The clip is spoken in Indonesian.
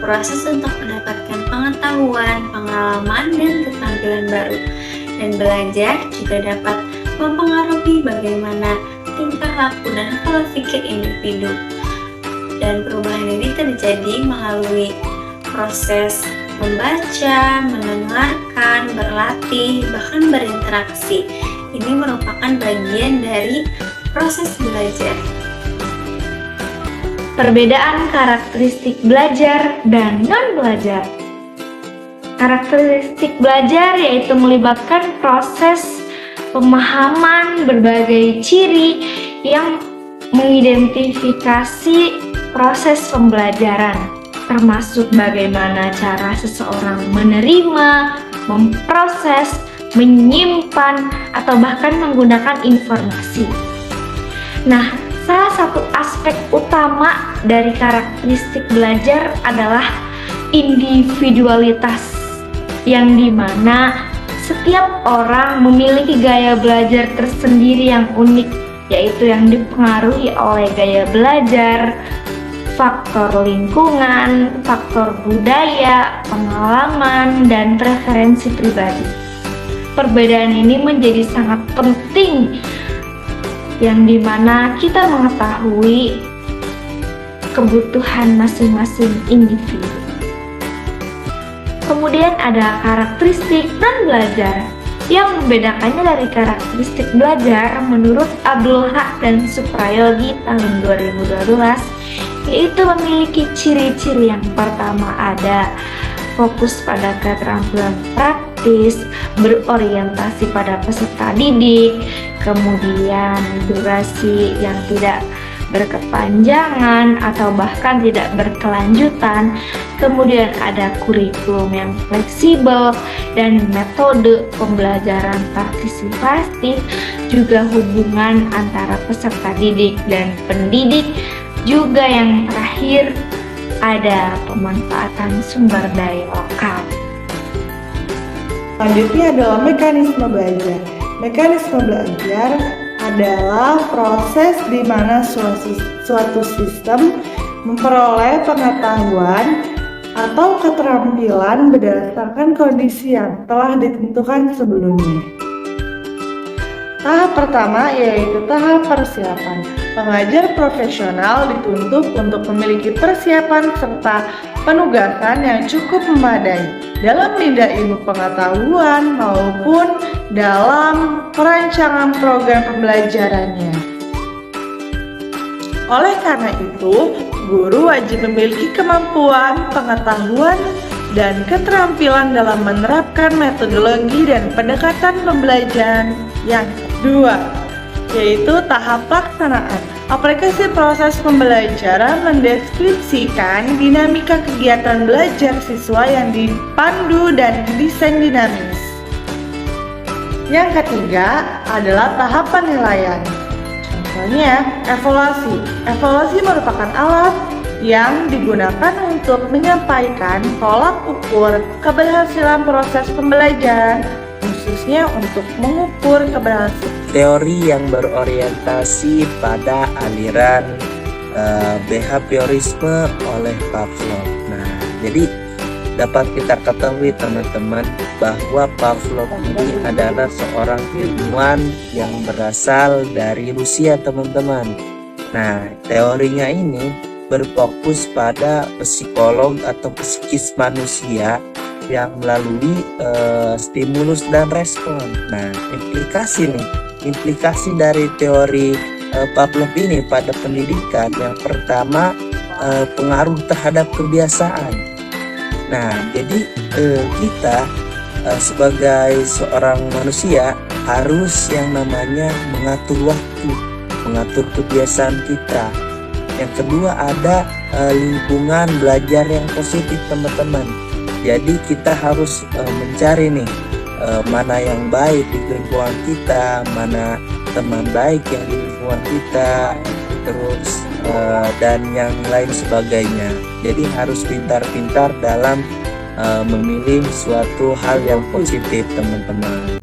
proses untuk mendapatkan pengetahuan, pengalaman, dan keterampilan baru. Dan belajar juga dapat mempengaruhi bagaimana tingkah laku dan pola pikir individu. Dan perubahan ini terjadi melalui proses membaca, mendengarkan, berlatih, bahkan berinteraksi. Ini merupakan bagian dari proses belajar. Perbedaan karakteristik belajar dan non-belajar. Karakteristik belajar yaitu melibatkan proses pemahaman berbagai ciri yang mengidentifikasi proses pembelajaran, termasuk bagaimana cara seseorang menerima, memproses, menyimpan, atau bahkan menggunakan informasi. Nah, salah satu aspek utama dari karakteristik belajar adalah individualitas, yang dimana setiap orang memiliki gaya belajar tersendiri yang unik, yaitu yang dipengaruhi oleh gaya belajar, faktor lingkungan, faktor budaya, pengalaman, dan preferensi pribadi. Perbedaan ini menjadi sangat penting, yang dimana kita mengetahui kebutuhan masing-masing individu. Kemudian ada karakteristik non-belajar. Yang membedakannya dari karakteristik belajar menurut Abdul Haq dan Suprayogi tahun 2012, yaitu memiliki ciri-ciri yang pertama ada fokus pada keterampilan praktis, berorientasi pada peserta didik, kemudian durasi yang tidak berkepanjangan atau bahkan tidak berkelanjutan, kemudian ada kurikulum yang fleksibel dan metode pembelajaran partisipatif, juga hubungan antara peserta didik dan pendidik, juga yang terakhir ada pemanfaatan sumber daya lokal. Selanjutnya adalah mekanisme belajar. Mekanisme belajar adalah proses di mana suatu sistem memperoleh pengetahuan atau keterampilan berdasarkan kondisi yang telah ditentukan sebelumnya. Tahap pertama yaitu tahap persiapan. Pengajar profesional dituntut untuk memiliki persiapan serta penugasan yang cukup memadai dalam bidang ilmu pengetahuan maupun dalam perancangan program pembelajarannya. Oleh karena itu, guru wajib memiliki kemampuan, pengetahuan, dan keterampilan dalam menerapkan metodologi dan pendekatan pembelajaran yang kedua, yaitu tahap pelaksanaan. Aplikasi proses pembelajaran mendeskripsikan dinamika kegiatan belajar siswa yang dipandu dan didesain dinamis. Yang ketiga adalah tahap penilaian. Contohnya, evaluasi. Evaluasi merupakan alat yang digunakan untuk menyampaikan tolak ukur keberhasilan proses pembelajaran, khususnya untuk mengukur keberhasilan. Teori yang berorientasi pada aliran behaviorisme oleh Pavlov. Nah, jadi dapat kita ketahui teman-teman bahwa Pavlov ini adalah seorang ilmuwan yang berasal dari Rusia, teman-teman. Nah, teorinya ini berfokus pada psikolog atau psikis manusia yang melalui stimulus dan respon. Nah, implikasi dari teori Pavlov ini pada pendidikan yang pertama pengaruh terhadap kebiasaan. Nah, jadi kita sebagai seorang manusia harus yang namanya mengatur waktu, mengatur kebiasaan kita. Yang kedua ada lingkungan belajar yang positif, teman-teman. Jadi kita harus mencari nih mana yang baik di lingkungan kita, mana teman baik yang di lingkungan kita, terus dan yang lain sebagainya. Jadi harus pintar-pintar dalam memilih suatu hal yang positif, teman-teman.